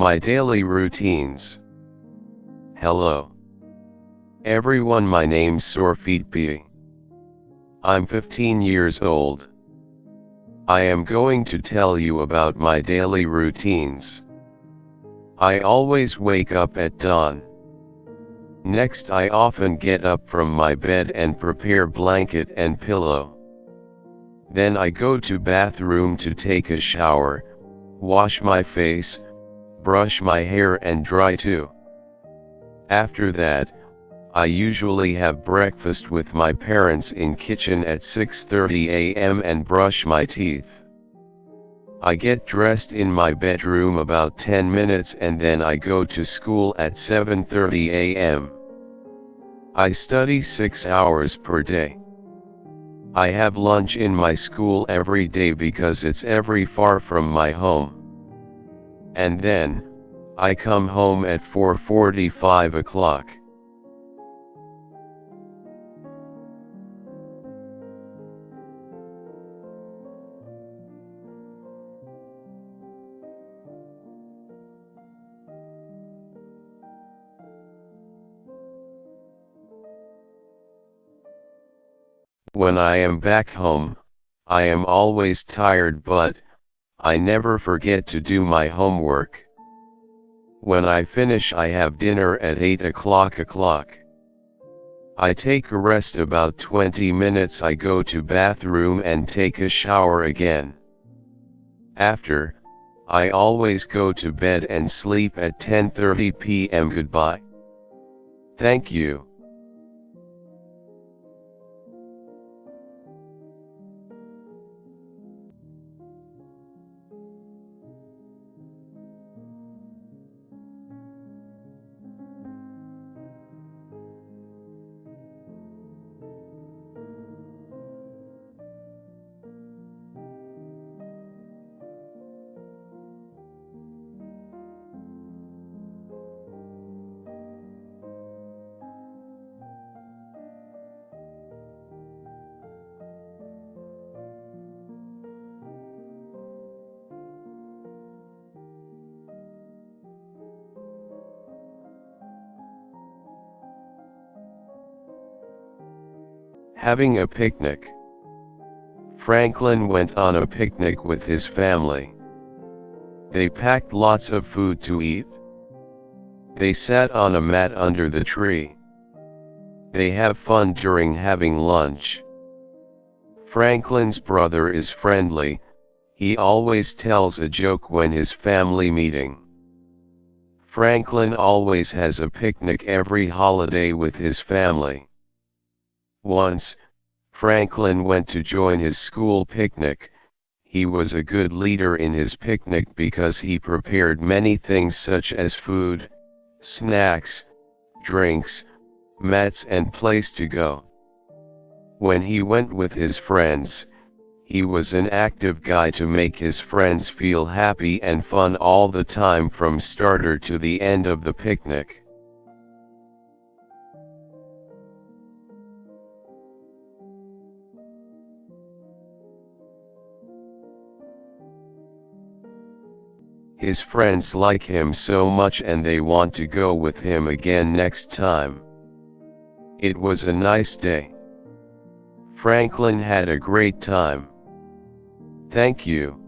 My daily routines. Hello everyone, my name's PREAH. I'm 15 years old. I am going to tell you about my daily routines. I always wake up at dawn. Next, I often get up from my bed and prepare blanket and pillow. Then I go to bathroom to take a shower, wash my face, brush my hair and dry too. After that, I usually have breakfast with my parents in kitchen at 6:30 a.m. and brush my teeth. I get dressed in my bedroom about 10 minutes and then I go to school at 7:30 a.m. I study 6 hours per day. I have lunch in my school every day because it's very far from my home. And then, I come home at 4:45 o'clock. When I am back home, I am always tired, but I never forget to do my homework. When I finish, I have dinner at 8 o'clock. I take a rest about 20 minutes. I go to bathroom and take a shower again. After, I always go to bed and sleep at 10:30 p.m. Goodbye. Thank you. Having a picnic. Franklin went on a picnic with his family. They packed lots of food to eat. They sat on a mat under the tree. They have fun during having lunch. Franklin's brother is friendly. He always tells a joke when his family meeting. Franklin always has a picnic every holiday with his family. Once, Franklin went to join his school picnic. He was a good leader in his picnic because he prepared many things such as food, snacks, drinks, mats and place to go. When he went with his friends, he was an active guy to make his friends feel happy and fun all the time from starter to the end of the picnic. His friends like him so much and they want to go with him again next time. It was a nice day. Franklin had a great time. Thank you.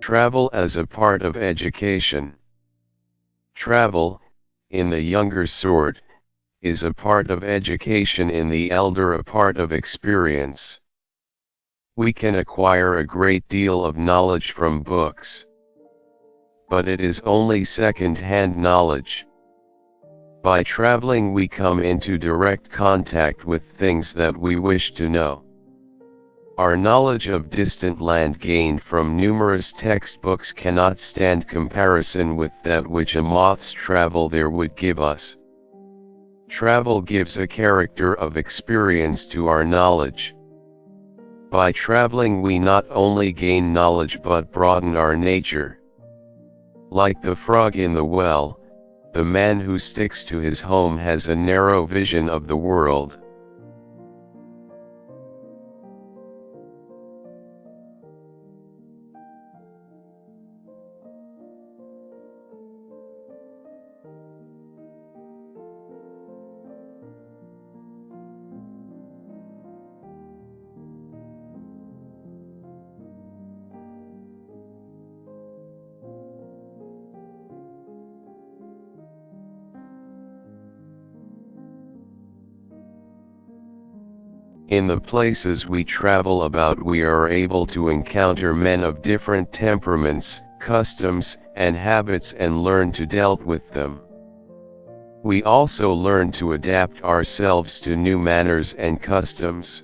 Travel as a part of education. Travel, in the younger sort, is a part of education in the elder, a part of experience. We can acquire a great deal of knowledge from books, but it is only second-hand knowledge. By traveling we come into direct contact with things that we wish to know. Our knowledge of distant land gained from numerous textbooks cannot stand comparison with that which a moth's travel there would give us. Travel gives a character of experience to our knowledge. By traveling we not only gain knowledge but broaden our nature. Like the frog in the well, the man who sticks to his home has a narrow vision of the world. In the places we travel about we are able to encounter men of different temperaments, customs, and habits and learn to deal with them. We also learn to adapt ourselves to new manners and customs.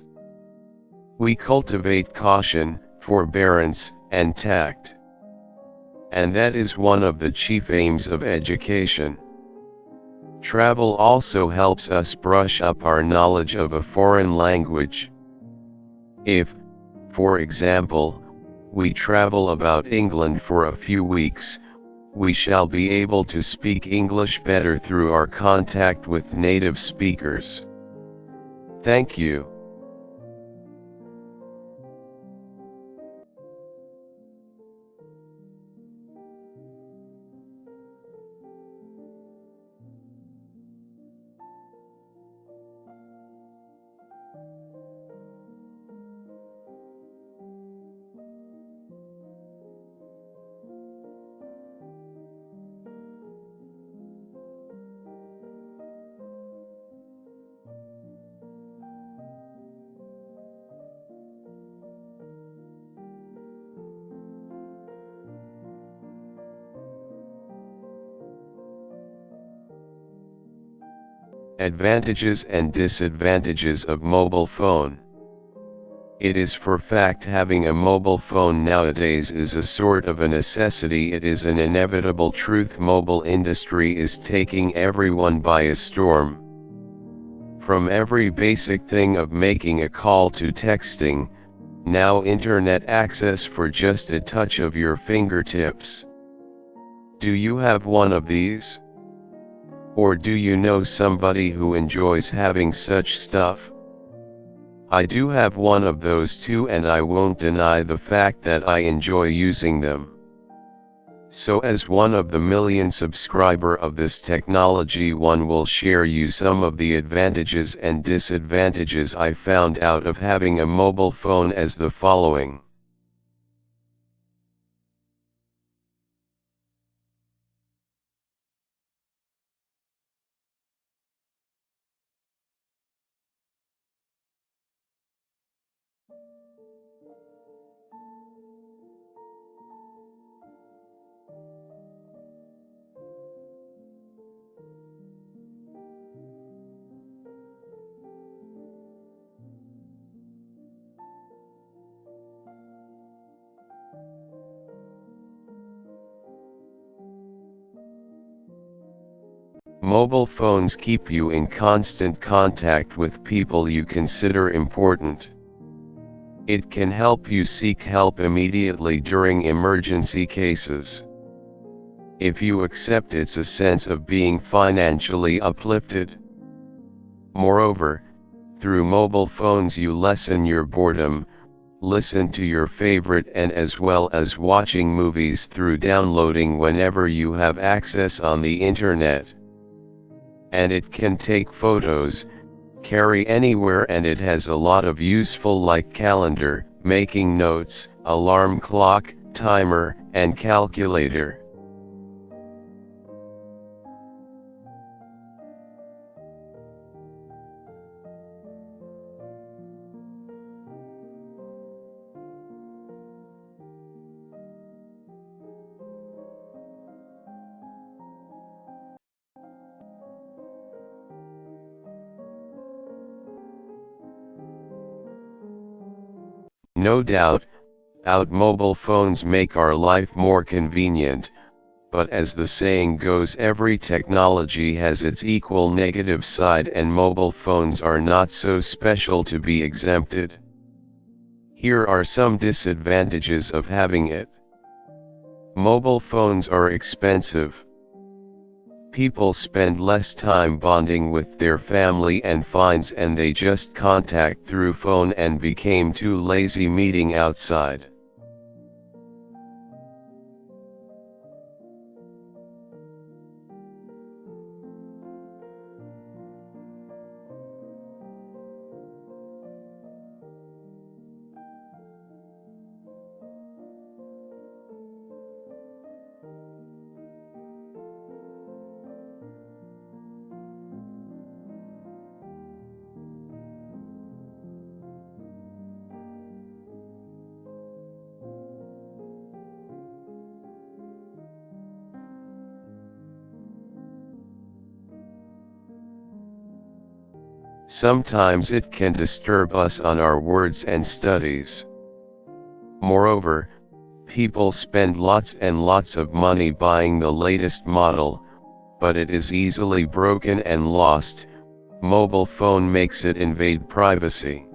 We cultivate caution, forbearance, and tact. And that is one of the chief aims of education. Travel also helps us brush up our knowledge of a foreign language. If, for example, we travel about England for a few weeks, we shall be able to speak English better through our contact with native speakers. Thank you. Advantages and disadvantages of mobile phone. It is for fact having a mobile phone nowadays is a sort of a necessity. It is an inevitable truth. Mobile industry is taking everyone by a storm. From every basic thing of making a call to texting, now internet access for just a touch of your fingertips. Do you have one of these? Or do you know somebody who enjoys having such stuff? I do have one of those too, and I won't deny the fact that I enjoy using them. So as one of the million subscriber of this technology, one will share you some of the advantages and disadvantages I found out of having a mobile phone as the following. Mobile phones keep you in constant contact with people you consider important. It can help you seek help immediately during emergency cases. If you accept, it's a sense of being financially uplifted. Moreover, through mobile phones you lessen your boredom, listen to your favorite, and as well as watching movies through downloading whenever you have access on the internet. And it can take photos, carry anywhere, and it has a lot of useful like calendar, making notes, alarm clock, timer, and calculator. No doubt, mobile phones make our life more convenient, but as the saying goes, every technology has its equal negative side, and mobile phones are not so special to be exempted. Here are some disadvantages of having it. Mobile phones are expensive. People spend less time bonding with their family and friends, and they just contact through phone and became too lazy meeting outside. Sometimes it can disturb us on our words and studies. Moreover, people spend lots and lots of money buying the latest model, but it is easily broken and lost. Mobile phone makes it invade privacy.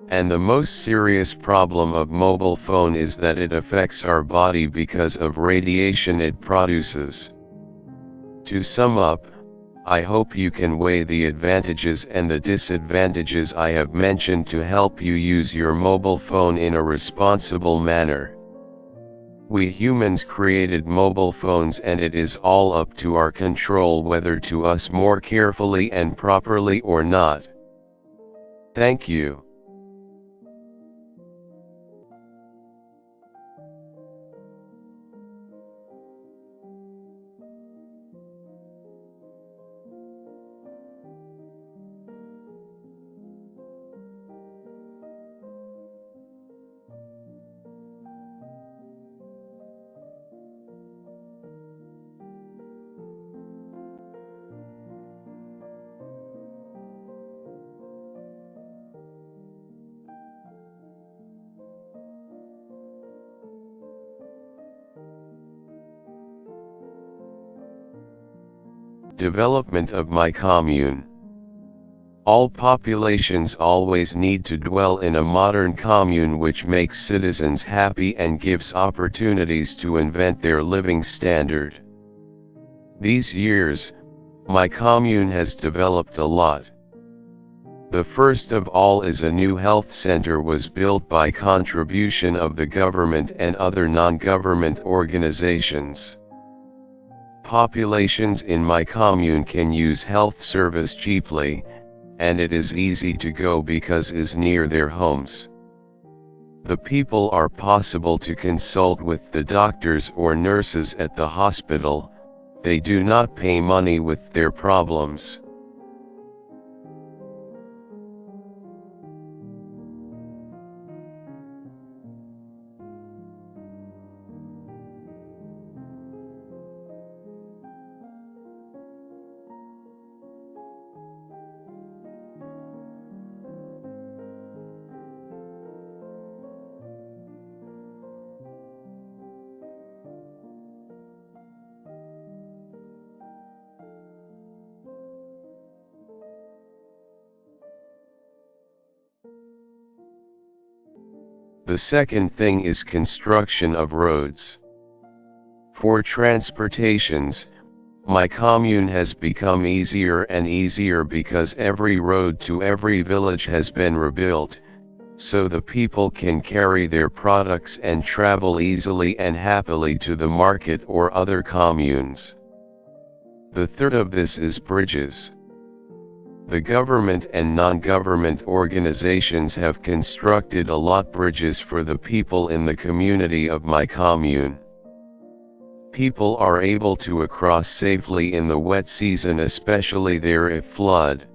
And the most serious problem of mobile phone is that it affects our body because of radiation it produces. To sum up, I hope you can weigh the advantages and the disadvantages I have mentioned to help you use your mobile phone in a responsible manner. We humans created mobile phones, and it is all up to our control whether to use more carefully and properly or not. Thank you. Development of my commune. All populations always need to dwell in a modern commune which makes citizens happy and gives opportunities to invent their living standard. These years, my commune has developed a lot. The first of all is a new health center was built by contribution of the government and other non-government organizations. Populations in my commune can use health service cheaply, and it is easy to go because is near their homes. The people are possible to consult with the doctors or nurses at the hospital. They do not pay money with their problems. The second thing is construction of roads. For transportations, my commune has become easier and easier because every road to every village has been rebuilt, so the people can carry their products and travel easily and happily to the market or other communes. The third of this is bridges. The government and non-government organizations have constructed a lot bridges for the people in the community of my commune. People are able to cross safely in the wet season, especially there if flood.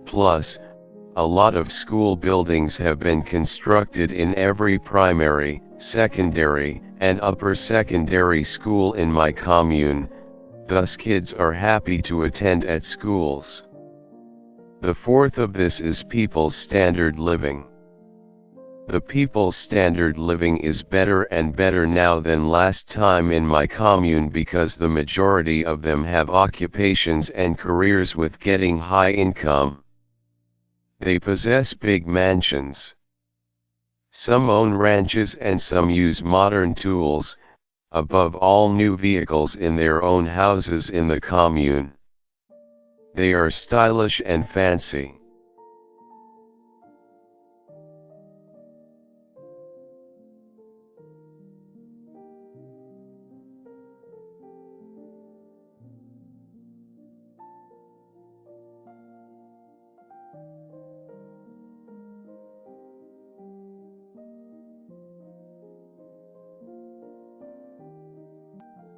Plus, a lot of school buildings have been constructed in every primary, secondary, and upper secondary school in my commune, thus kids are happy to attend at schools. The fourth of this is people's standard living. The people's standard living is better and better now than last time in my commune because the majority of them have occupations and careers with getting high income. They possess big mansions. Some own ranches and some use modern tools, above all new vehicles in their own houses in the commune. They are stylish and fancy.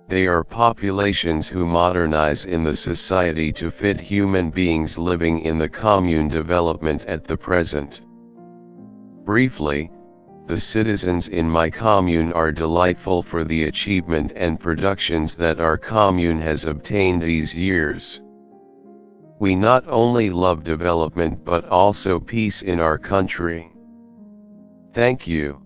They are populations who modernize in the society to fit human beings living in the commune development at the present. Briefly, the citizens in my commune are delightful for the achievement and productions that our commune has obtained these years. We not only love development but also peace in our country. Thank you.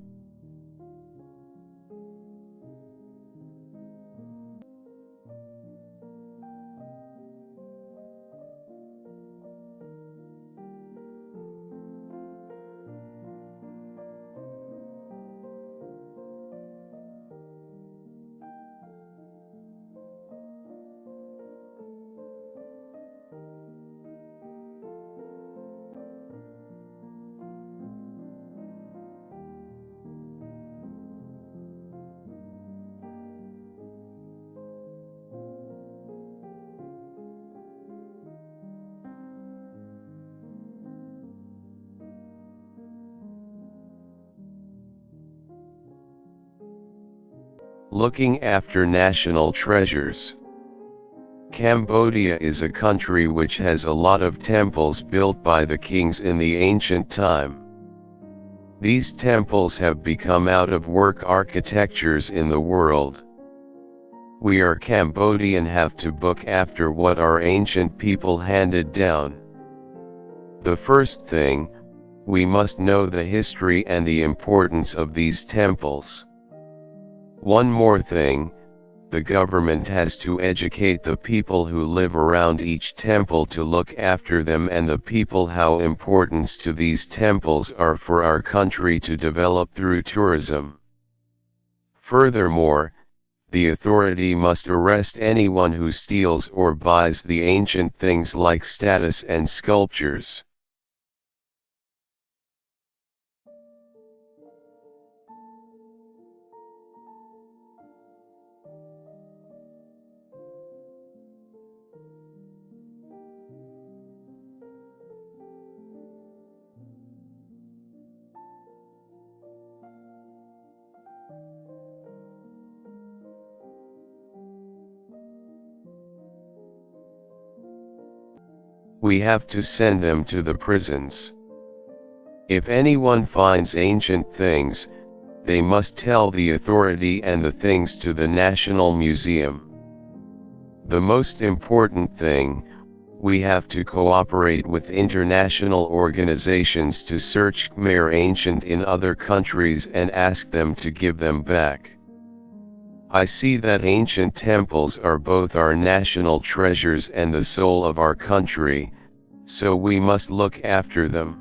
Looking after national treasures. Cambodia is a country which has a lot of temples built by the kings in the ancient time. These temples have become out-of-work architectures in the world. We are Cambodian have to book after what our ancient people handed down. The first thing, we must know the history and the importance of these temples. One more thing, the government has to educate the people who live around each temple to look after them and the people how importance to these temples are for our country to develop through tourism. Furthermore, the authority must arrest anyone who steals or buys the ancient things like statues and sculptures. We have to send them to the prisons. If anyone finds ancient things, they must tell the authority and the things to the National Museum. The most important thing, we have to cooperate with international organizations to search Khmer ancient in other countries and ask them to give them back. I see that ancient temples are both our national treasures and the soul of our country, so we must look after them.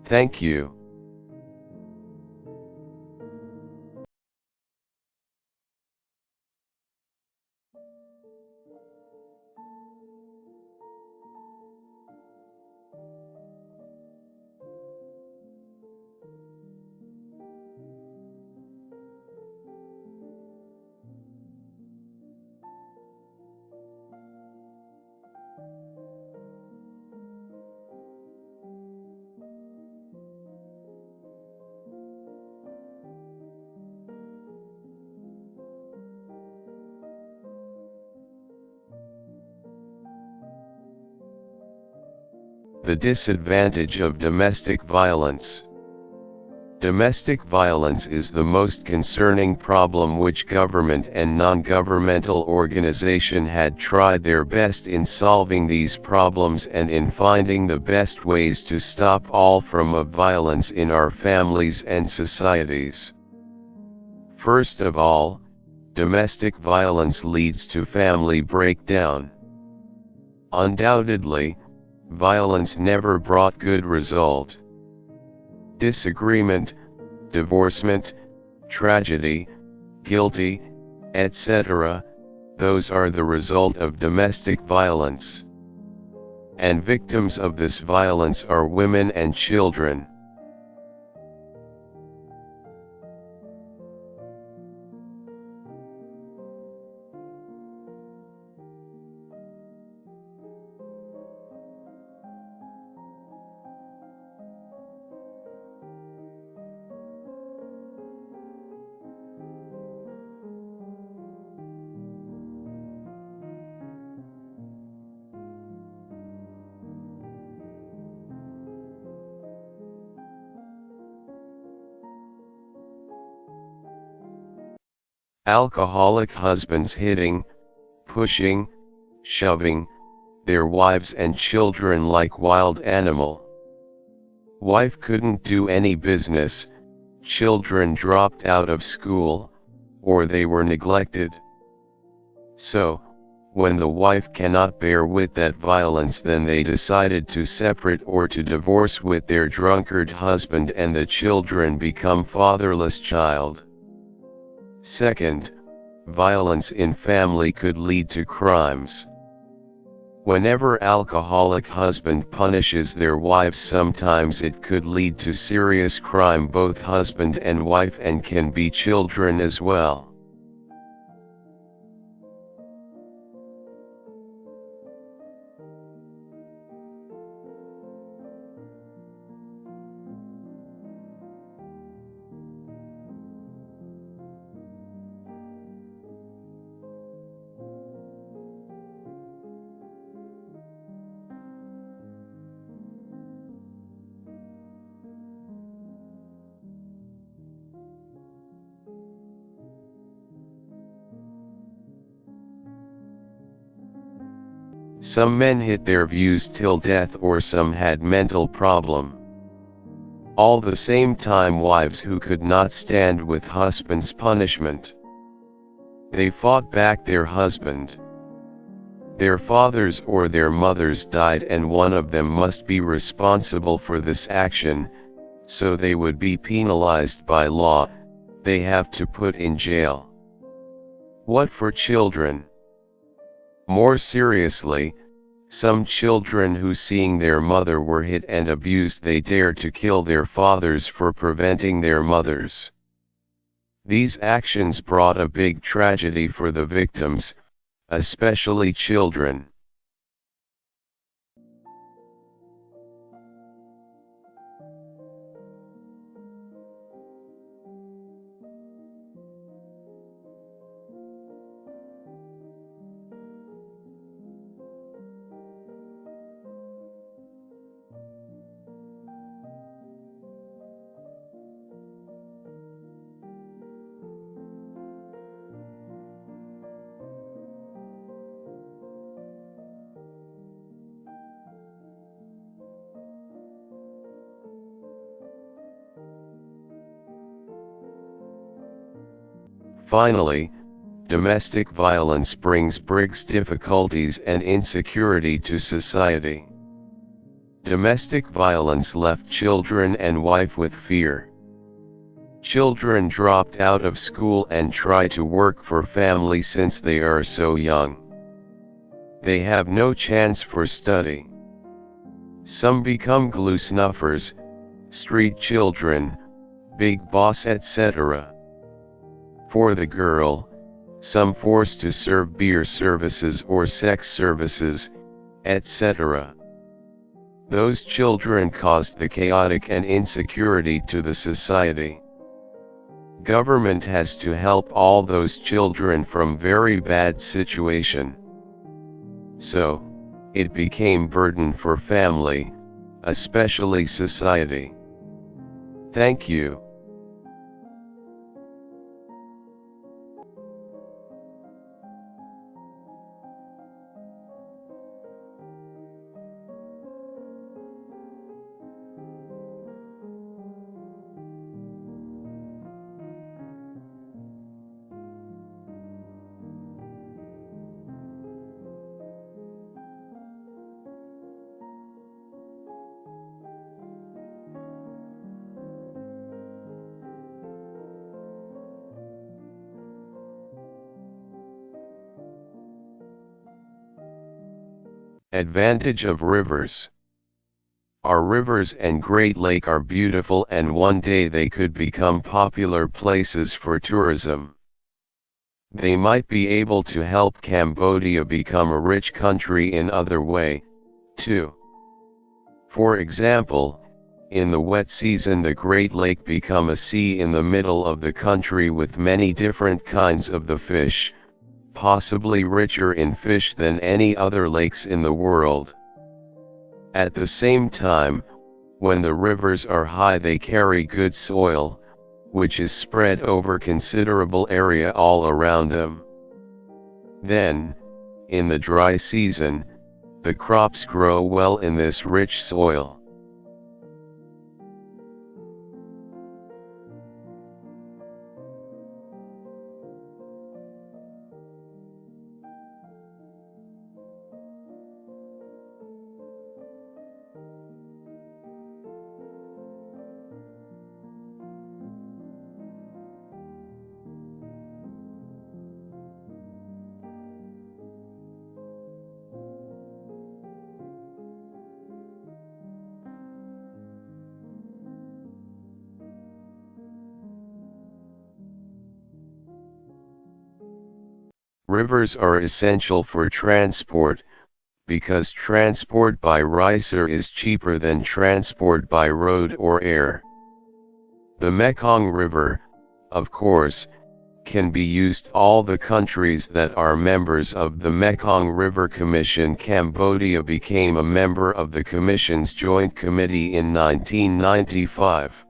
Thank you. The disadvantage of domestic violence. Domestic violence is the most concerning problem which government and non-governmental organization had tried their best in solving these problems and in finding the best ways to stop all form of violence in our families and societies. First of all, domestic violence leads to family breakdown. Undoubtedly, violence never brought good result. Disagreement, divorcement, tragedy, guilty, etc., those are the result of domestic violence. And victims of this violence are women and children. Alcoholic husbands hitting, pushing, shoving their wives and children like wild animal. Wife couldn't do any business, children dropped out of school, or they were neglected. So, when the wife cannot bear with that violence, then they decided to separate or to divorce with their drunkard husband, and the children become fatherless child. Second, violence in family could lead to crimes. Whenever alcoholic husband punishes their wives, sometimes it could lead to serious crime, both husband and wife, and can be children as well. Some men hit their views till death, or some had mental problem. All the same time, wives who could not stand with husband's punishment. They fought back their husband. Their fathers or their mothers died, and one of them must be responsible for this action, so they would be penalized by law. They have to put in jail. What for children? More seriously, some children who, seeing their mother were hit and abused, they dared to kill their fathers for preventing their mothers. These actions brought a big tragedy for the victims, especially children. Finally, domestic violence brings difficulties and insecurity to society. Domestic violence left children and wife with fear. Children dropped out of school and try to work for family since they are so young. They have no chance for study. Some become glue snuffers, street children, big boss, etc. For the girl, some forced to serve beer services or sex services, etc. Those children caused the chaotic and insecurity to the society. Government has to help all those children from very bad situation. So, it became burden for family, especially society. Thank you. Advantage of rivers. Our rivers and Great Lake are beautiful, and one day they could become popular places for tourism. They might be able to help Cambodia become a rich country in other way, too. For example, in the wet season the Great Lake become a sea in the middle of the country with many different kinds of the fish, possibly richer in fish than any other lakes in the world. At the same time, when the rivers are high they carry good soil, which is spread over considerable area all around them. Then, in the dry season, the crops grow well in this rich soil. Rivers are essential for transport, because transport by river is cheaper than transport by road or air. The Mekong River, of course, can be used all the countries that are members of the Mekong River Commission. Cambodia became a member of the Commission's Joint Committee in 1995.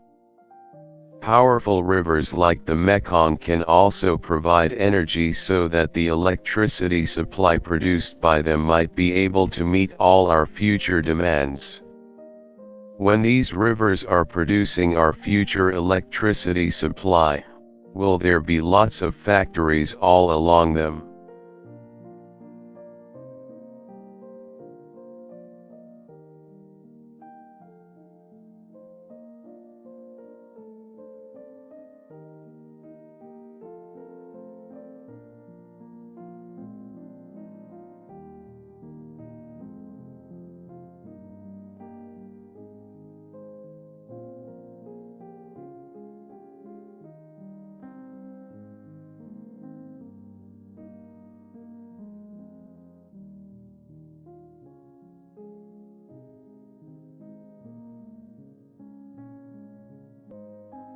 Powerful rivers like the Mekong can also provide energy so that the electricity supply produced by them might be able to meet all our future demands. When these rivers are producing our future electricity supply, will there be lots of factories all along them?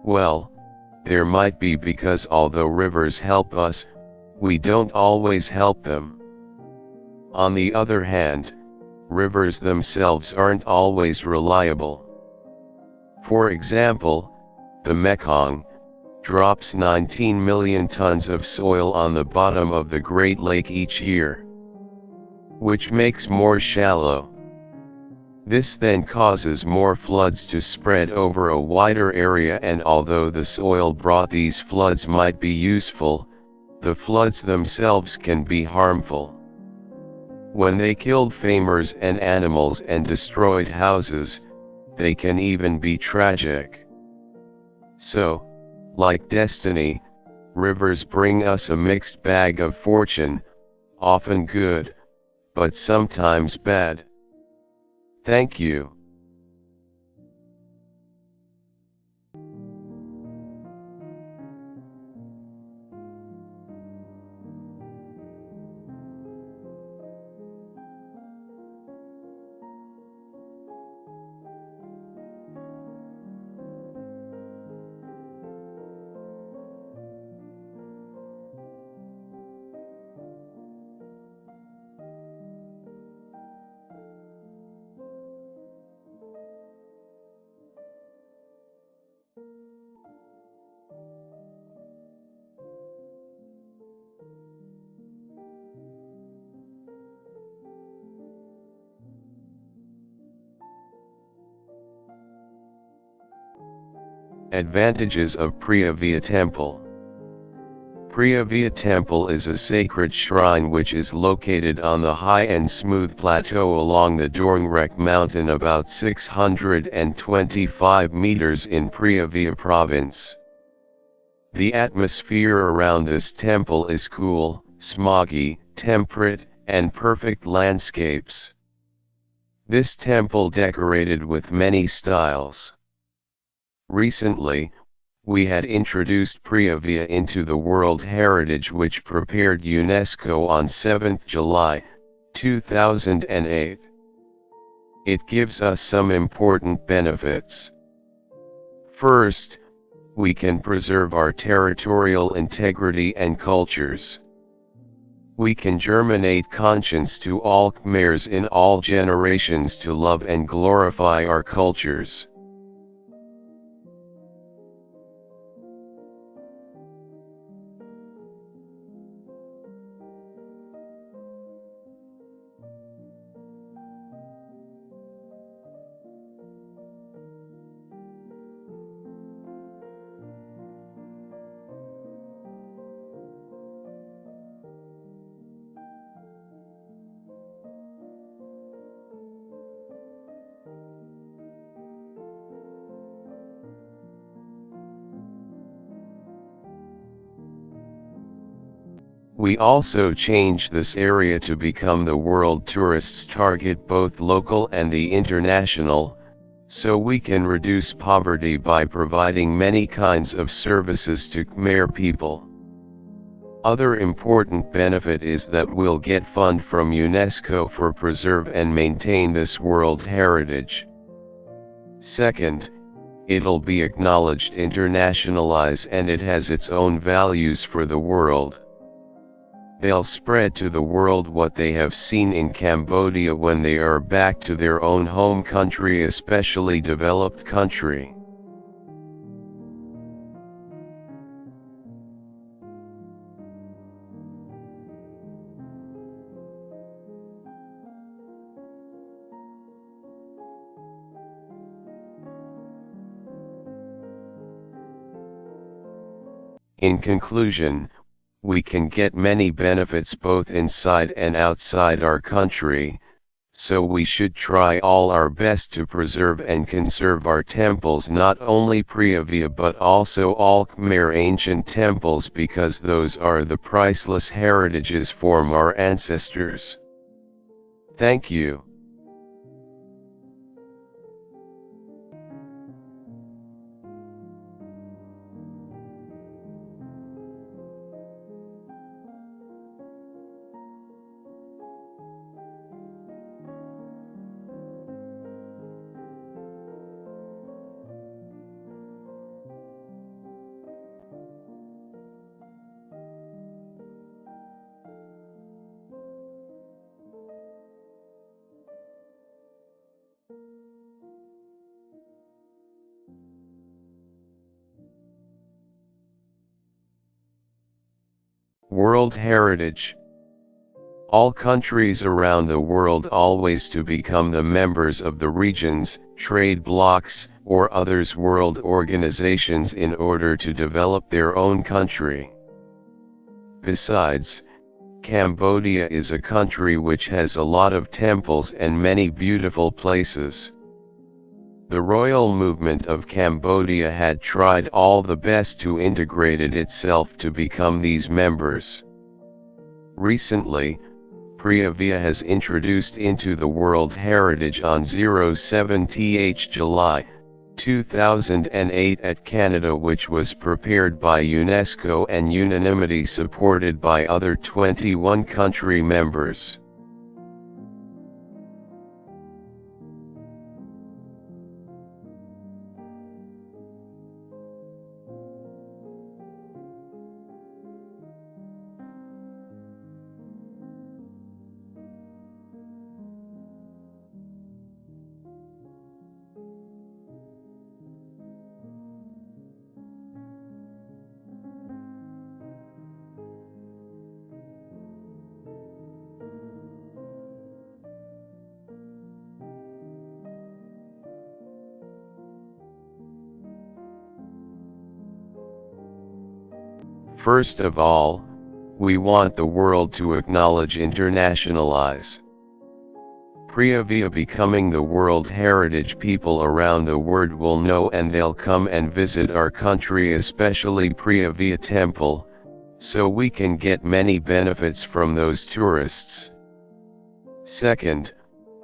Well, there might be, because although rivers help us, we don't always help them. On the other hand, rivers themselves aren't always reliable. For example, the Mekong drops 19 million tons of soil on the bottom of the Great Lake each year, which makes more shallow. This then causes more floods to spread over a wider area, and although the soil brought these floods might be useful, the floods themselves can be harmful. When they killed farmers and animals and destroyed houses, they can even be tragic. So, like destiny, rivers bring us a mixed bag of fortune, often good, but sometimes bad. Thank you. Advantages of PREAH Temple. PREAH Temple is a sacred shrine which is located on the high and smooth plateau along the Dorngrek mountain about 625 meters in PREAH province. The atmosphere around this temple is cool, smoggy, temperate, and perfect landscapes. This temple decorated with many styles. Recently, we had introduced PREAH into the World Heritage, which prepared UNESCO on 7th July, 2008. It gives us some important benefits. First, we can preserve our territorial integrity and cultures. We can germinate conscience to all Khmers in all generations to love and glorify our cultures. We also changed this area to become the world tourists target, both local and the international, so we can reduce poverty by providing many kinds of services to Khmer people. Other important benefit is that we'll get fund from UNESCO for preserve and maintain this world heritage. Second, it'll be acknowledged internationalize and it has its own values for the world. They'll spread to the world what they have seen in Cambodia when they are back to their own home country, especially developed country. In conclusion, we can get many benefits both inside and outside our country, so we should try all our best to preserve and conserve our temples, not only PREAH but also all Khmer ancient temples, because those are the priceless heritages from our ancestors. Thank you. World Heritage. All countries around the world always to become the members of the regions, trade blocs, or others world organizations in order to develop their own country. Besides, Cambodia is a country which has a lot of temples and many beautiful places. The royal movement of Cambodia had tried all the best to integrate it itself to become these members. Recently, PREAH has introduced into the World Heritage on 07th July, 2008 at Canada, which was prepared by UNESCO and unanimity supported by other 21 country members. First of all, we want the world to acknowledge internationalize PREAH via becoming the World Heritage. People around the world will know and they'll come and visit our country, especially PREAH via temple, so we can get many benefits from those tourists. Second,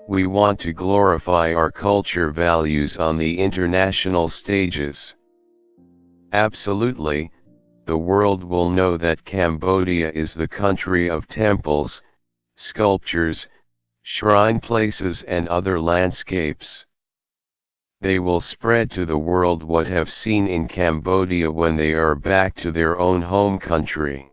we want to glorify our culture values on the international stages. Absolutely, the world will know that Cambodia is the country of temples, sculptures, shrine places and other landscapes. They will spread to the world what have seen in Cambodia when they are back to their own home country.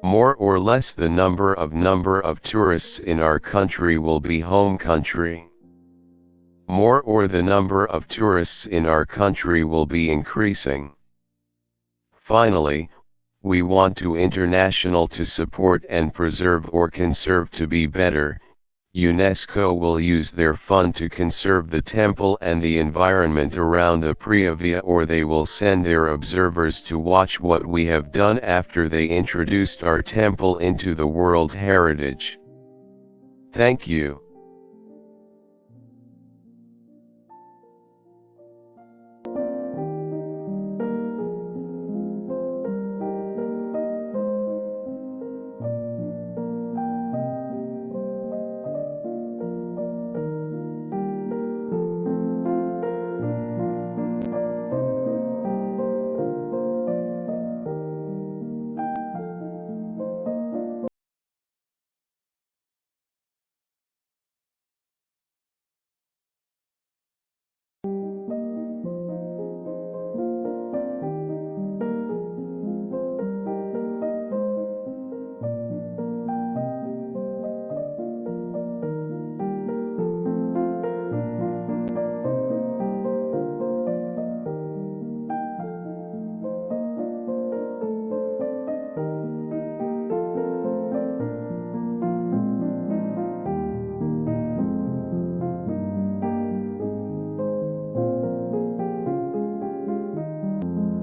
More or less the number of tourists in our country will be home country. More or the number of tourists in our country will be increasing. Finally, we want to international to support and preserve or conserve to be better. UNESCO will use their fund to conserve the temple and the environment around the PREAH, or they will send their observers to watch what we have done after they introduced our temple into the World Heritage. Thank you.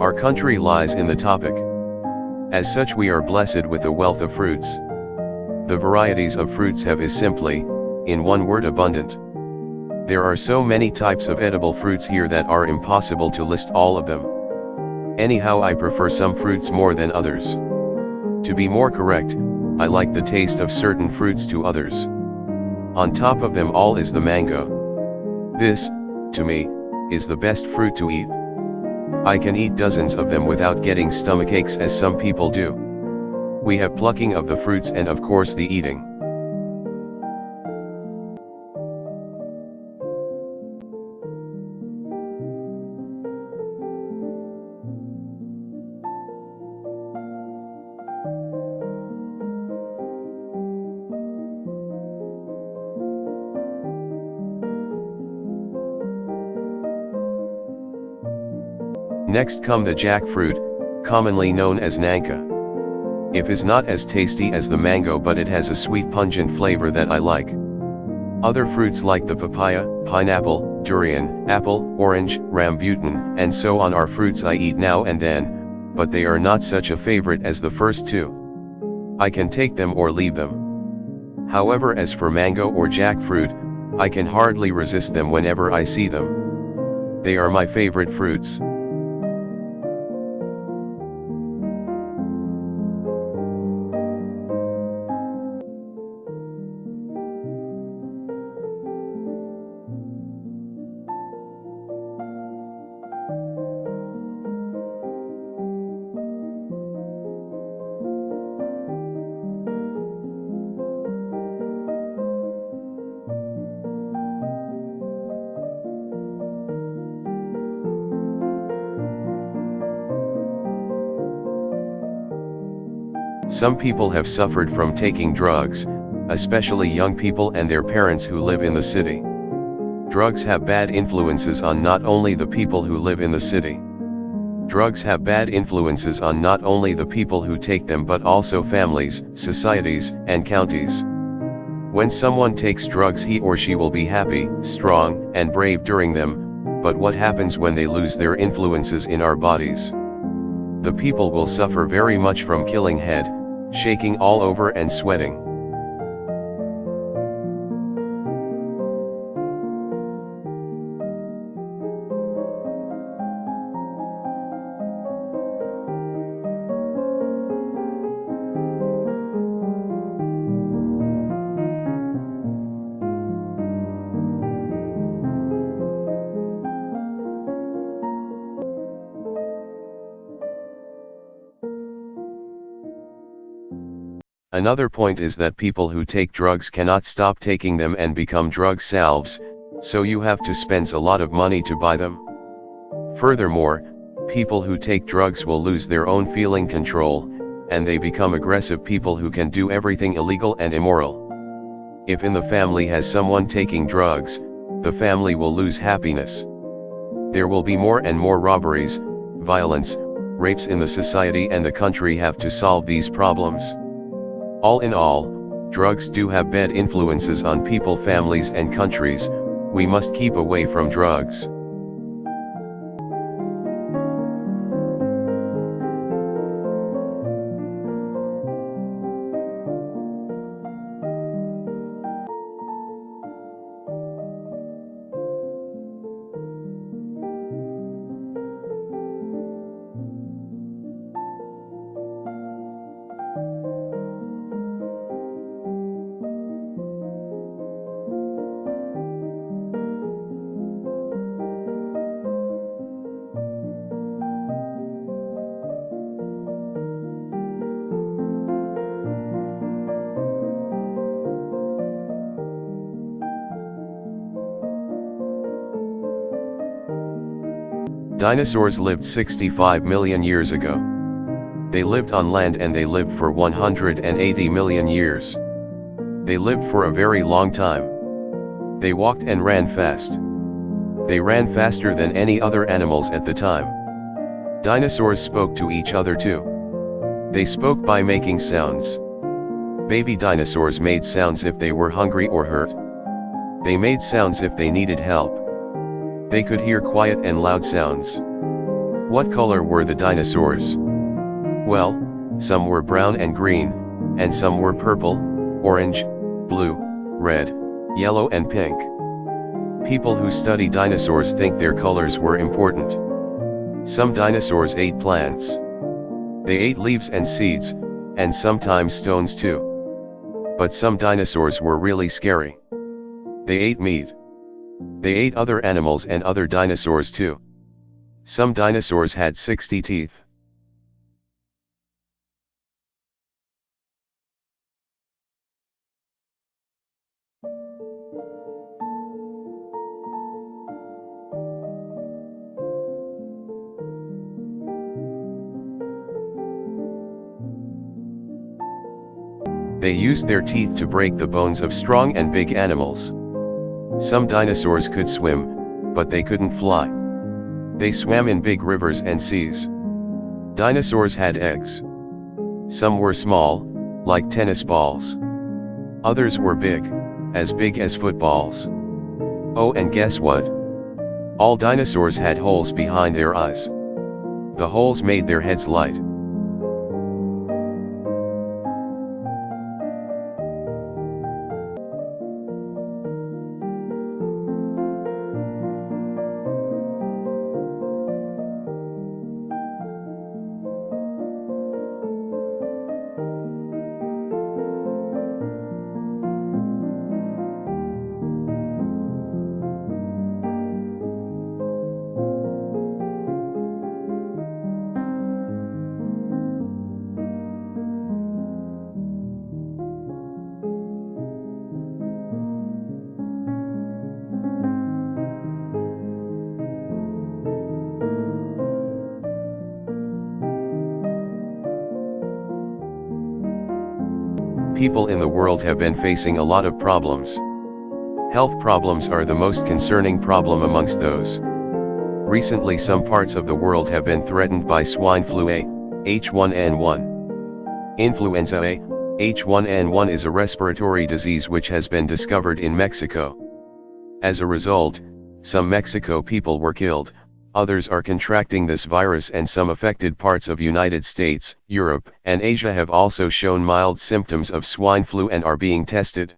Our country lies in the topic. As such, we are blessed with the wealth of fruits. The varieties of fruits have is simply, in one word, abundant. There are so many types of edible fruits here that are impossible to list all of them. Anyhow, I prefer some fruits more than others. To be more correct, I like the taste of certain fruits to others. On top of them all is the mango. This, to me, is the best fruit to eat. I can eat dozens of them without getting stomachaches as some people do. We have plucking of the fruits and of course the eating. Next come the jackfruit, commonly known as nanka. It is not as tasty as the mango, but it has a sweet pungent flavor that I like. Other fruits like the papaya, pineapple, durian, apple, orange, rambutan, and so on are fruits I eat now and then, but they are not such a favorite as the first two. I can take them or leave them. However, as for mango or jackfruit, I can hardly resist them whenever I see them. They are my favorite fruits. Some people have suffered from taking drugs, especially young people and their parents who live in the city. Drugs have bad influences on not only the people who live in the city. Drugs have bad influences on not only the people who take them but also families, societies, and counties. When someone takes drugs, he or she will be happy, strong, and brave during them, but what happens when they lose their influences in our bodies? The people will suffer very much from killing head, shaking all over and sweating. Another point is that people who take drugs cannot stop taking them and become drug salves, so you have to spend a lot of money to buy them. Furthermore, people who take drugs will lose their own feeling control, and they become aggressive people who can do everything illegal and immoral. If in the family has someone taking drugs, the family will lose happiness. There will be more and more robberies, violence, rapes in the society, and the country have to solve these problems. All in all, drugs do have bad influences on people, families, and countries. We must keep away from drugs. Dinosaurs lived 65 million years ago. They lived on land and they lived for 180 million years. They lived for a very long time. They walked and ran fast. They ran faster than any other animals at the time. Dinosaurs spoke to each other too. They spoke by making sounds. Baby dinosaurs made sounds if they were hungry or hurt. They made sounds if they needed help. They could hear quiet and loud sounds. What color were the dinosaurs? Well, some were brown and green, and some were purple, orange, blue, red, yellow, and pink. People who study dinosaurs think their colors were important. Some dinosaurs ate plants. They ate leaves and seeds, and sometimes stones too. But some dinosaurs were really scary. They ate meat. They ate other animals and other dinosaurs too. Some dinosaurs had 60 teeth. They used their teeth to break the bones of strong and big animals. Some dinosaurs could swim, but they couldn't fly. They swam in big rivers and seas. Dinosaurs had eggs. Some were small, like tennis balls. Others were big as footballs. Oh, and guess what? All dinosaurs had holes behind their eyes. The holes made their heads light. People in the world have been facing a lot of problems. Health problems are the most concerning problem amongst those. Recently some parts of the world have been threatened by swine flu A, H1N1. Influenza A, H1N1 is a respiratory disease which has been discovered in Mexico. As a result, some Mexico people were killed, others are contracting this virus, and some affected parts of United States, Europe, and Asia have also shown mild symptoms of swine flu and are being tested.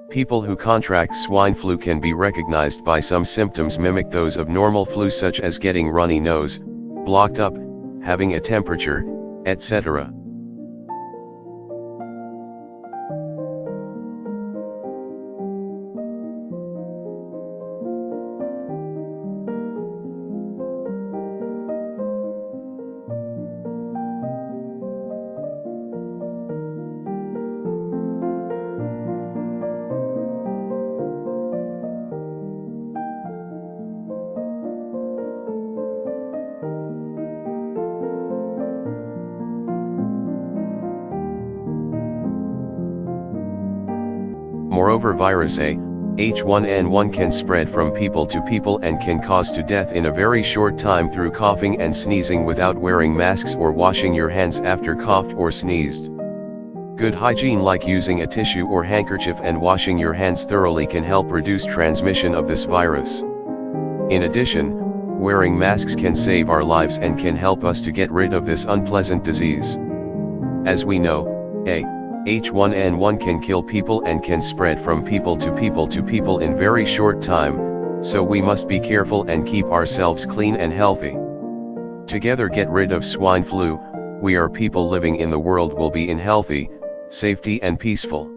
People who contract swine flu can be recognized by some symptoms mimic those of normal flu, such as getting runny nose, blocked up, having a temperature, etc. Moreover, virus A, H1N1 can spread from people to people and can cause to death in a very short time through coughing and sneezing without wearing masks or washing your hands after coughed or sneezed. Good hygiene, like using a tissue or handkerchief and washing your hands thoroughly, can help reduce transmission of this virus. In addition, wearing masks can save our lives and can help us to get rid of this unpleasant disease. As we know, H1N1 can kill people and can spread from people to people in very short time, so we must be careful and keep ourselves clean and healthy. Together get rid of swine flu, we are people living in the world will be in healthy, safety and peaceful.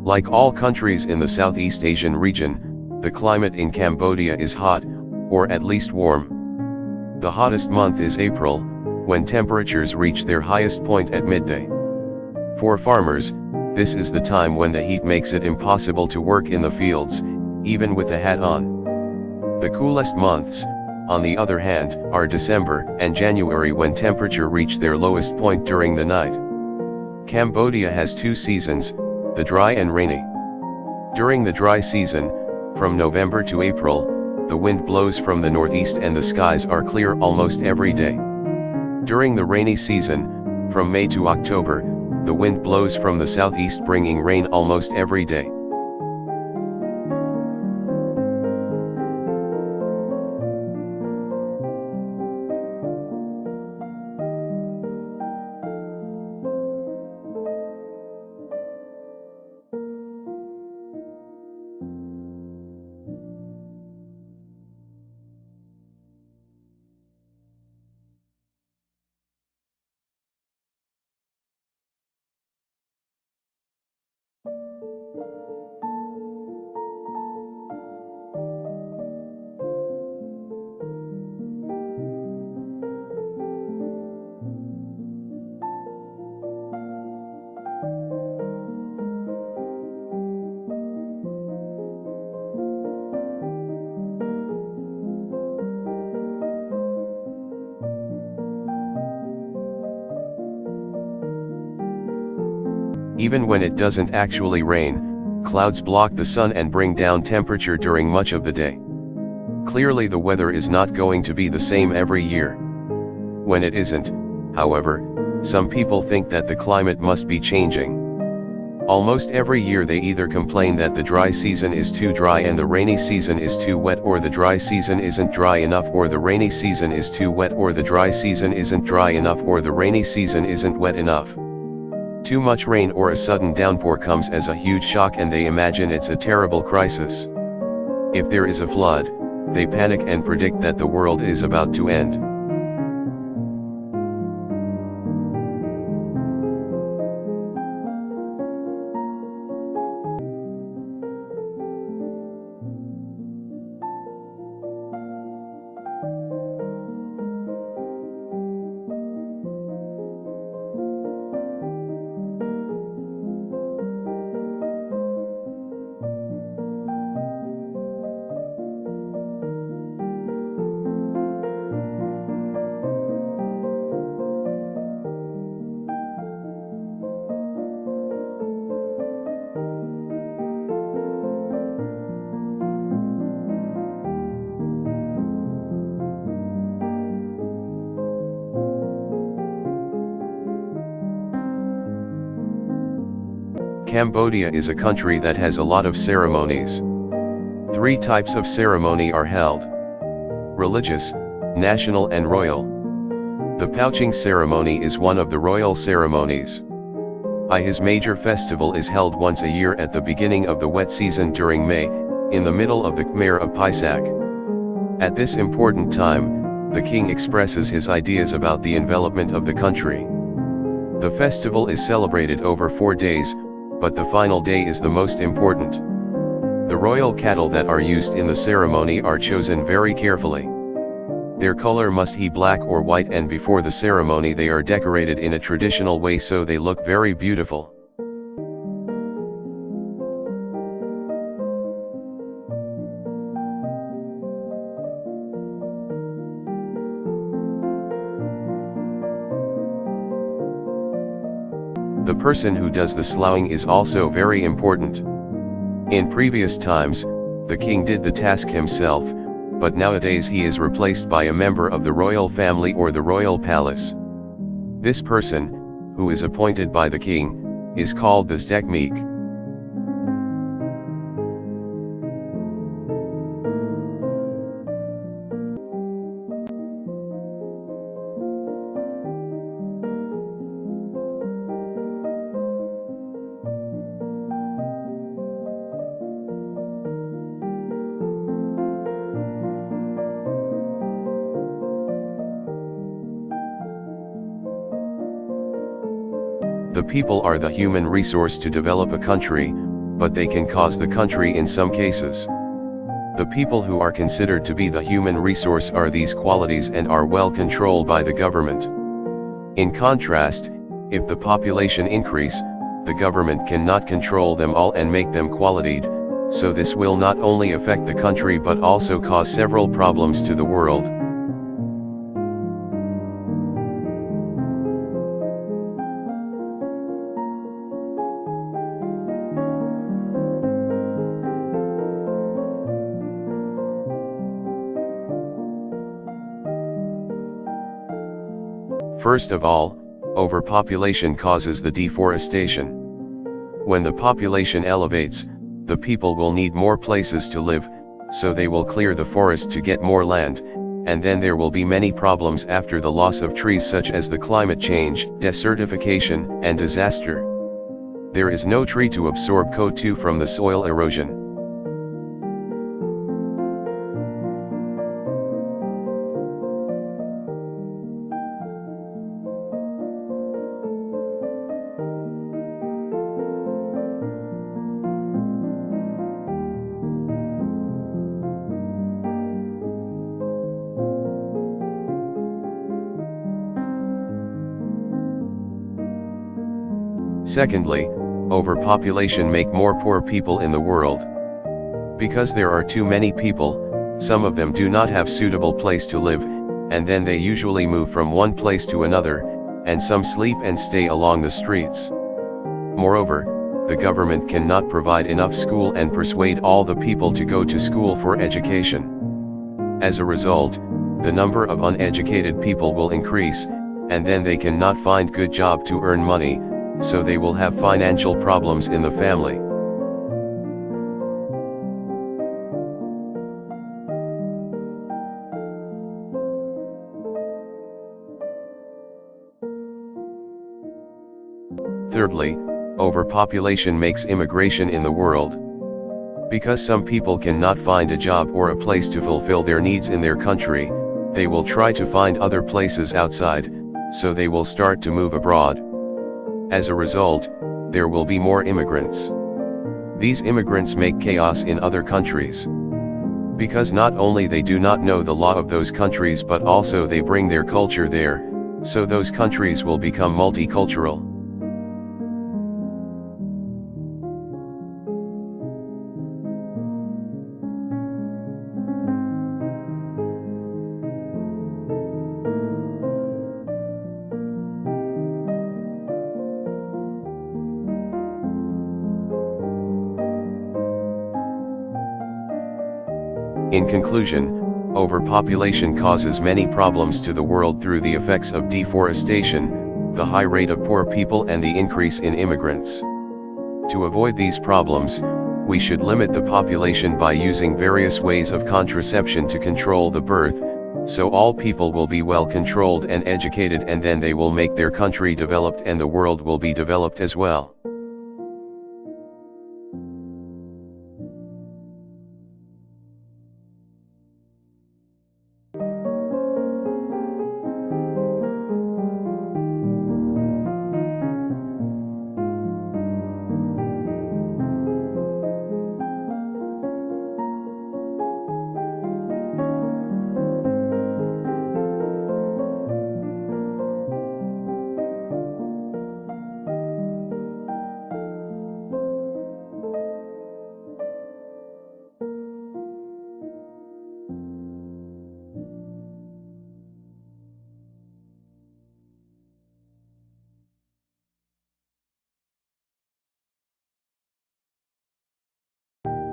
Like all countries in the Southeast Asian region, the climate in Cambodia is hot, or at least warm. The hottest month is April, when temperatures reach their highest point at midday. For farmers, this is the time when the heat makes it impossible to work in the fields, even with the hat on. The coolest months, on the other hand, are December and January, when temperature reach their lowest point during the night. Cambodia has two seasons, the dry and rainy. During the dry season, from November to April, the wind blows from the northeast and the skies are clear almost every day. During the rainy season, from May to October, the wind blows from the southeast, bringing rain almost every day. Even when it doesn't actually rain, clouds block the sun and bring down temperature during much of the day. Clearly the weather is not going to be the same every year. When it isn't, however, some people think that the climate must be changing. Almost every year they either complain that the dry season is too dry and the rainy season is too wet, or the dry season isn't dry enough, or the rainy season is too wet, or the dry season isn't dry enough, or the rainy season isn't wet enough. Too much rain or a sudden downpour comes as a huge shock and they imagine it's a terrible crisis. If there is a flood, they panic and predict that the world is about to end. Cambodia is a country that has a lot of ceremonies. 3 types of ceremony are held: religious, national and royal. The pouching ceremony is one of the royal ceremonies. His major festival is held once a year at the beginning of the wet season during May, in the middle of the Khmer of PREAH. At this important time, the king expresses his ideas about the envelopment of the country. The festival is celebrated over 4 days, but the final day is the most important. The royal cattle that are used in the ceremony are chosen very carefully. Their color must be black or white, and before the ceremony they are decorated in a traditional way so they look very beautiful. The person who does the sloughing is also very important. In previous times, the king did the task himself, but nowadays he is replaced by a member of the royal family or the royal palace. This person, who is appointed by the king, is called the stekmeek. The people are the human resource to develop a country, but they can cause the country in some cases. The people who are considered to be the human resource are these qualities and are well controlled by the government. In contrast, if the population increase, the government cannot control them all and make them qualified, so this will not only affect the country but also cause several problems to the world. First of all, overpopulation causes the deforestation. When the population elevates, the people will need more places to live, so they will clear the forest to get more land, and then there will be many problems after the loss of trees, such as the climate change, desertification, and disaster. There is no tree to absorb CO2 from the soil erosion. Secondly, overpopulation make more poor people in the world. Because there are too many people, some of them do not have suitable place to live, and then they usually move from one place to another, and some sleep and stay along the streets. Moreover, the government cannot provide enough school and persuade all the people to go to school for education. As a result, the number of uneducated people will increase, and then they cannot find good job to earn money, so they will have financial problems in the family. Thirdly, overpopulation makes immigration in the world. Because some people cannot find a job or a place to fulfill their needs in their country, they will try to find other places outside, so they will start to move abroad. As a result, there will be more immigrants. These immigrants make chaos in other countries. Because not only they do not know the law of those countries but also they bring their culture there, so those countries will become multicultural. In conclusion, overpopulation causes many problems to the world through the effects of deforestation, the high rate of poor people and the increase in immigrants. To avoid these problems, we should limit the population by using various ways of contraception to control the birth, so all people will be well controlled and educated, and then they will make their country developed and the world will be developed as well.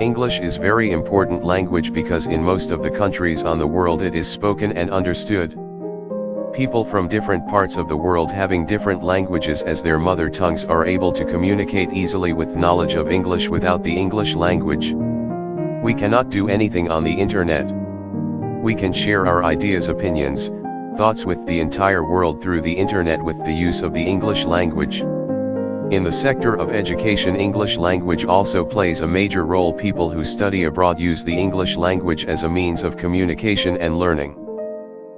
English is very important language because in most of the countries on the world it is spoken and understood. People from different parts of the world having different languages as their mother tongues are able to communicate easily with knowledge of English without the English language. We cannot do anything on the internet. We can share our ideas, opinions, thoughts with the entire world through the internet with the use of the English language. In the sector of education, English language also plays a major role. People who study abroad use the English language as a means of communication and learning.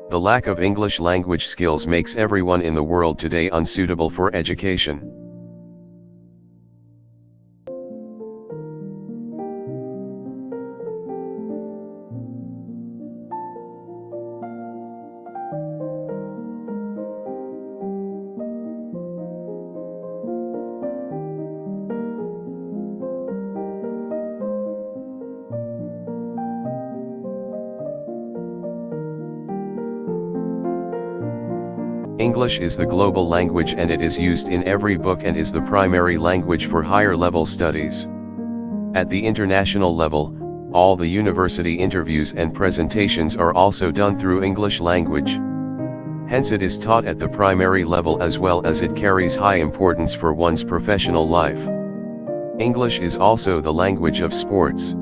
The lack of English language skills makes everyone in the world today unsuitable for education. English is the global language and it is used in every book and is the primary language for higher level studies. At the international level, all the university interviews and presentations are also done through English language. Hence it is taught at the primary level as well as it carries high importance for one's professional life. English is also the language of sports.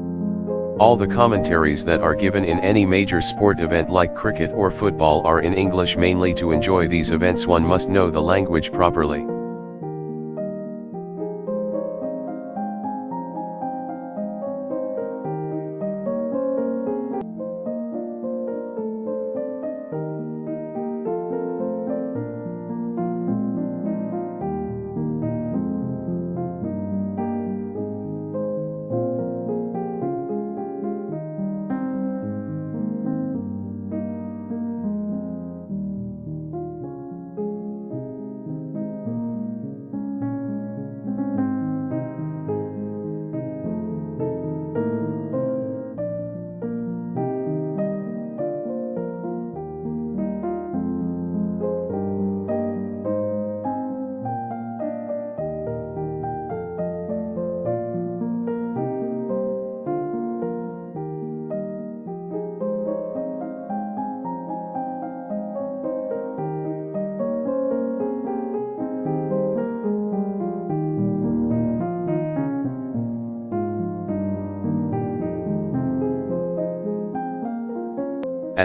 All the commentaries that are given in any major sport event like cricket or football are in English. Mainly to enjoy these events one must know the language properly.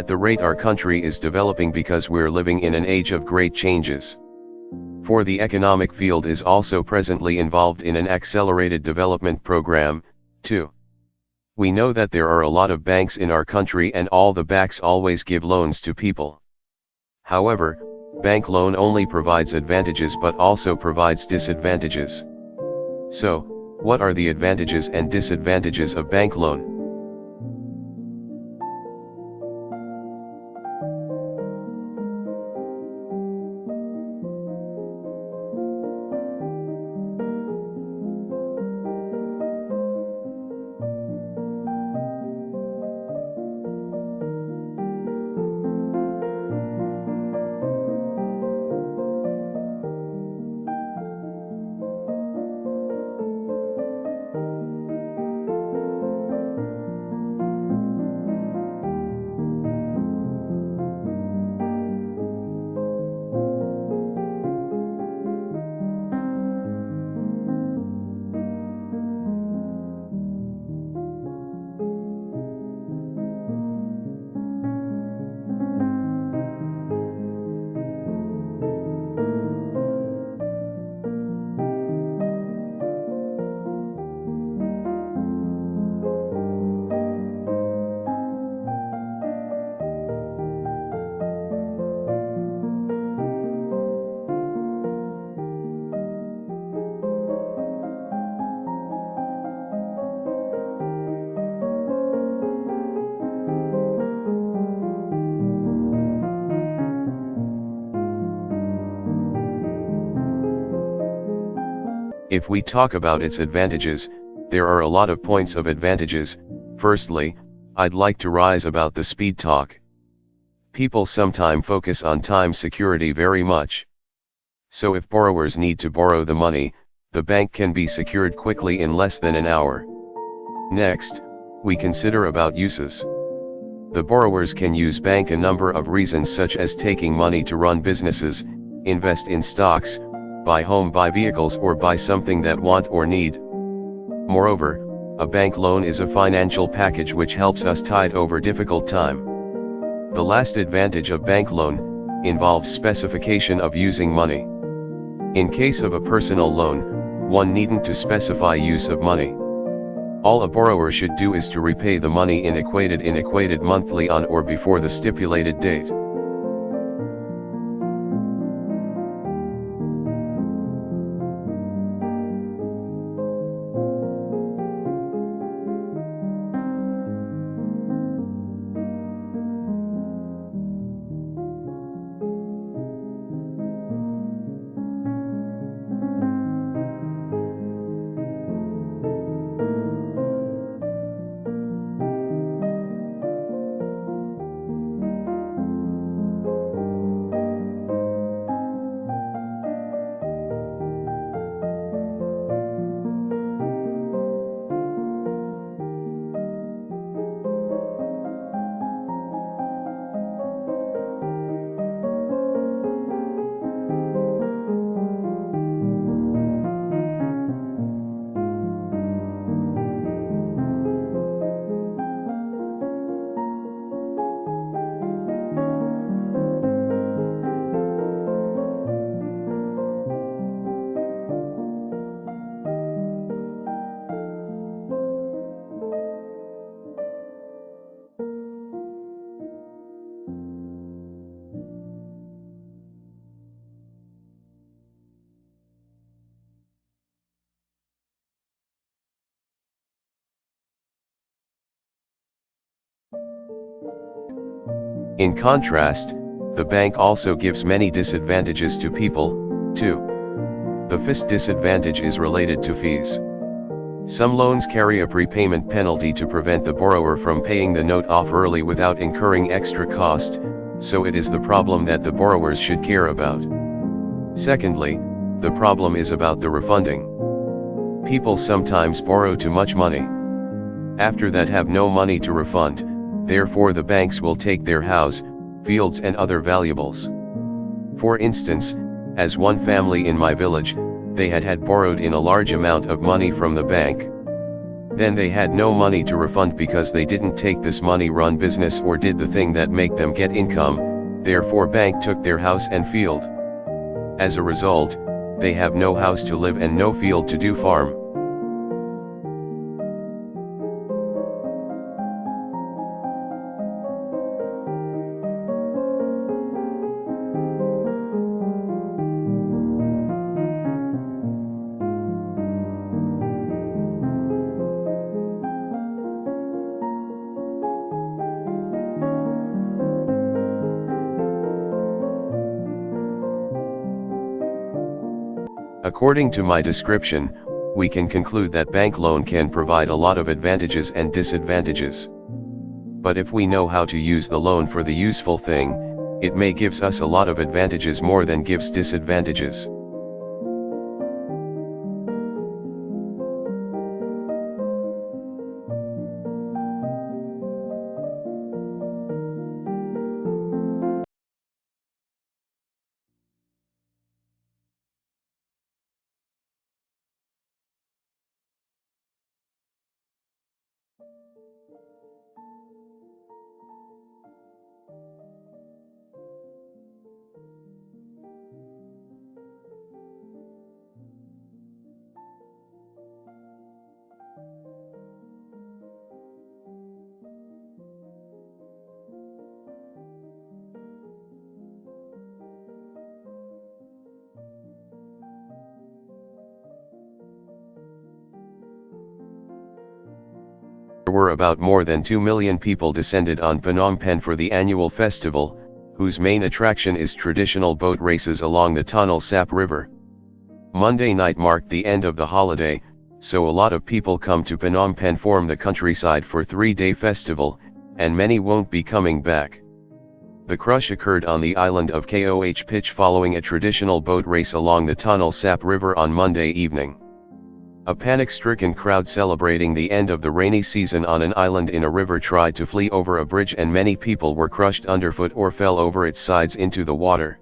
at the rate our country is developing because we're living in an age of great changes. For the economic field is also presently involved in an accelerated development program, too. We know that there are a lot of banks in our country and all the banks always give loans to people. However, bank loan only provides advantages but also provides disadvantages. So, what are the advantages and disadvantages of bank loan? If we talk about its advantages, there are a lot of points of advantages. Firstly, I'd like to rise about the speed talk. People sometimes focus on time security very much. So if borrowers need to borrow the money, the bank can be secured quickly in less than an hour. Next, we consider about uses. The borrowers can use bank a number of reasons such as taking money to run businesses, invest in stocks, buy home, buy vehicles, or buy something that want or need. Moreover, a bank loan is a financial package which helps us tide over difficult time. The last advantage of bank loan involves specification of using money. In case of a personal loan, one needn't to specify use of money. All a borrower should do is to repay the money in equated monthly on or before the stipulated date. In contrast, the bank also gives many disadvantages to people, too. The first disadvantage is related to fees. Some loans carry a prepayment penalty to prevent the borrower from paying the note off early without incurring extra cost, so it is the problem that the borrowers should care about. Secondly, the problem is about the refunding. People sometimes borrow too much money. After that have no money to refund, therefore the banks will take their house, fields and other valuables. For instance, as one family in my village, they had borrowed in a large amount of money from the bank. Then they had no money to refund because they didn't take this money run business or did the thing that make them get income, therefore bank took their house and field. As a result, they have no house to live and no field to do farm. According to my description, we can conclude that bank loan can provide a lot of advantages and disadvantages. But if we know how to use the loan for the useful thing, it may gives us a lot of advantages more than gives disadvantages. There were about more than 2 million people descended on Phnom Penh for the annual festival, whose main attraction is traditional boat races along the Tonle Sap River. Monday night marked the end of the holiday, so a lot of people come to Phnom Penh form the countryside for 3-day festival, and many won't be coming back. The crush occurred on the island of Koh Pitch following a traditional boat race along the Tonle Sap River on Monday evening. A panic-stricken crowd celebrating the end of the rainy season on an island in a river tried to flee over a bridge and many people were crushed underfoot or fell over its sides into the water.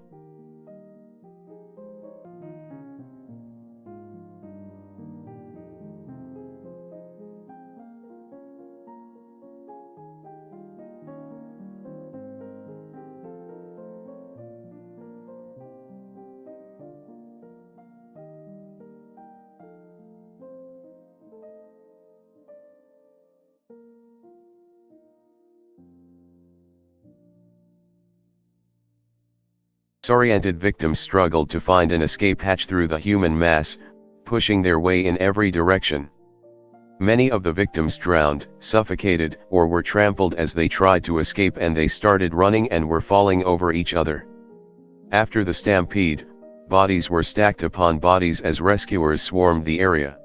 Disoriented victims struggled to find an escape hatch through the human mass, pushing their way in every direction. Many of the victims drowned, suffocated, or were trampled as they tried to escape, and they started running and were falling over each other. After the stampede, bodies were stacked upon bodies as rescuers swarmed the area.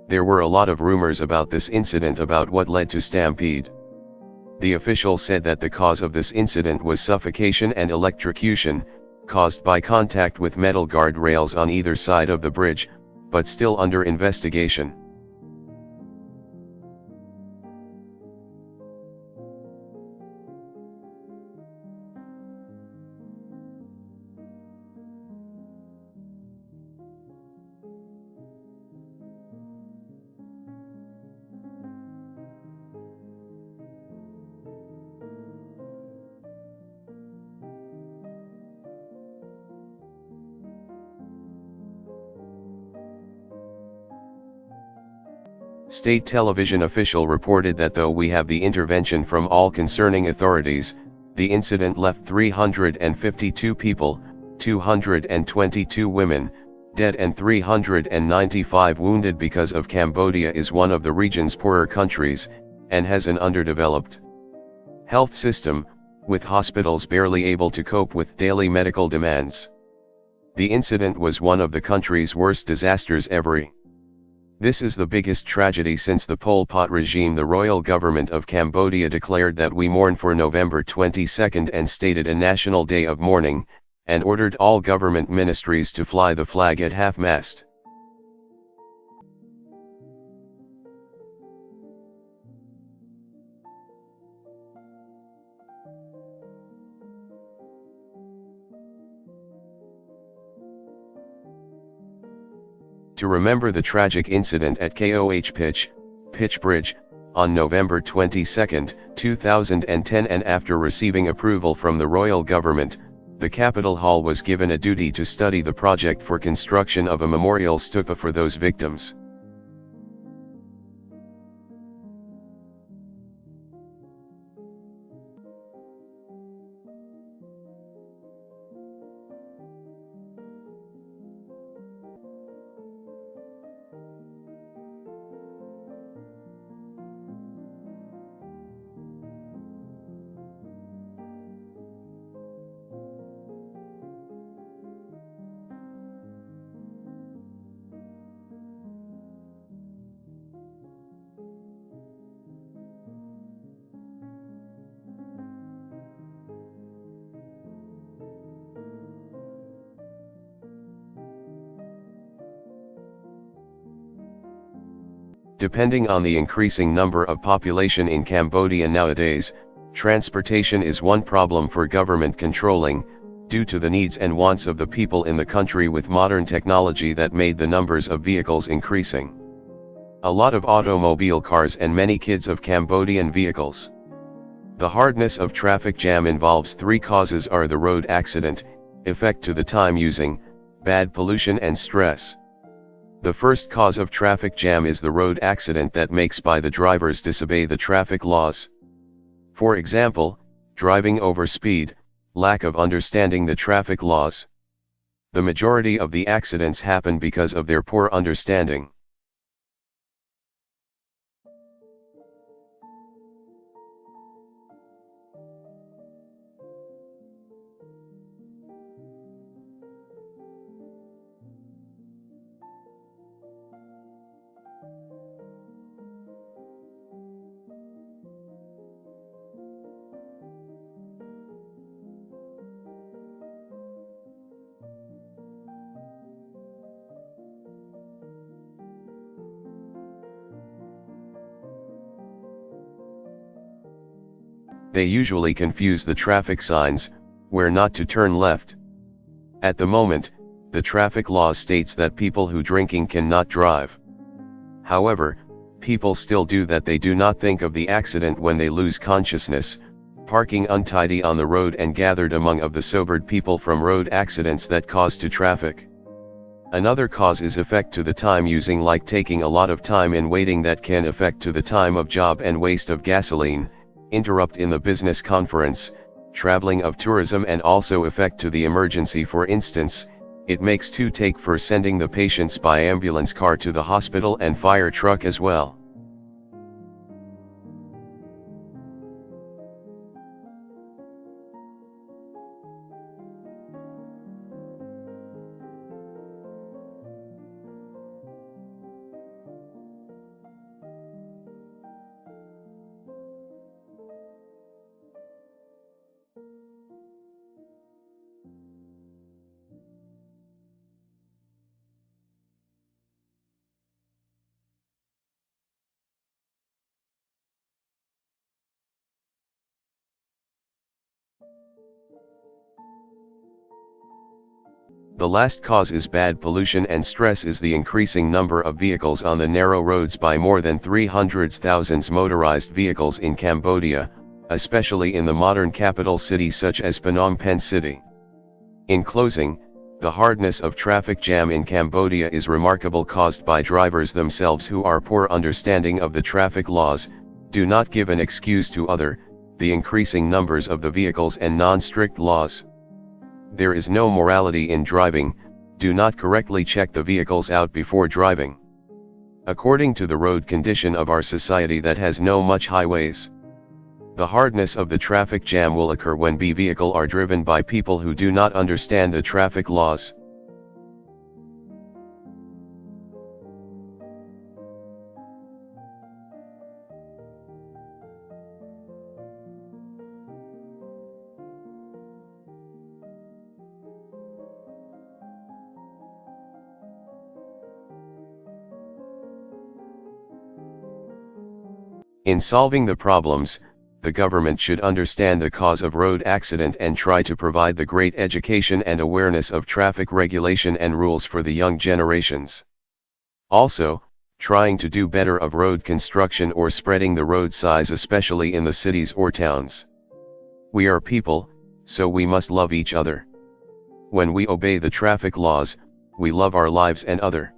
There were a lot of rumors about this incident about what led to stampede. The official said that the cause of this incident was suffocation and electrocution, caused by contact with metal guard rails on either side of the bridge, but still under investigation. State television official reported that though we have the intervention from all concerning authorities, the incident left 352 people, 222 women, dead and 395 wounded because of Cambodia is one of the region's poorer countries, and has an underdeveloped health system, with hospitals barely able to cope with daily medical demands. The incident was one of the country's worst disasters ever. This is the biggest tragedy since the Pol Pot regime. The royal government of Cambodia declared that we mourn for November 22 and stated a national day of mourning, and ordered all government ministries to fly the flag at half-mast. To remember the tragic incident at Koh Pitch, Pitch Bridge, on November 22, 2010, and after receiving approval from the royal government, the Capitol Hall was given a duty to study the project for construction of a memorial stupa for those victims. Depending on the increasing number of population in Cambodia nowadays, transportation is one problem for government controlling, due to the needs and wants of the people in the country with modern technology that made the numbers of vehicles increasing. A lot of automobile cars and many kids of Cambodian vehicles. The hardness of traffic jam involves three causes are the road accident, effect to the time using, bad pollution and stress. The first cause of traffic jam is the road accident that makes by the drivers disobey the traffic laws. For example, driving over speed, lack of understanding the traffic laws. The majority of the accidents happen because of their poor understanding. They usually confuse the traffic signs, where not to turn left. At the moment, the traffic law states that people who drinking cannot drive. However, people still do that. They do not think of the accident when they lose consciousness, parking untidy on the road and gathered among of the sobered people from road accidents that cause to traffic. Another cause is effect to the time using, like taking a lot of time in waiting that can affect to the time of job and waste of gasoline, interrupt in the business conference, traveling of tourism, and also effect to the emergency. For instance, it makes to take for sending the patients by ambulance car to the hospital and fire truck as well. The last cause is bad pollution and stress is the increasing number of vehicles on the narrow roads by more than 300,000 motorized vehicles in Cambodia, especially in the modern capital cities such as Phnom Penh City. In closing, the hardness of traffic jam in Cambodia is remarkable, caused by drivers themselves who are poor understanding of the traffic laws, do not give an excuse to the increasing numbers of the vehicles and non-strict laws. There is no morality in driving, do not correctly check the vehicles out before driving. According to the road condition of our society that has no much highways. The hardness of the traffic jam will occur when vehicle are driven by people who do not understand the traffic laws. In solving the problems, the government should understand the cause of road accident and try to provide the great education and awareness of traffic regulation and rules for the young generations. Also, trying to do better of road construction or spreading the road size, especially in the cities or towns. We are people, so we must love each other. When we obey the traffic laws, we love our lives and other.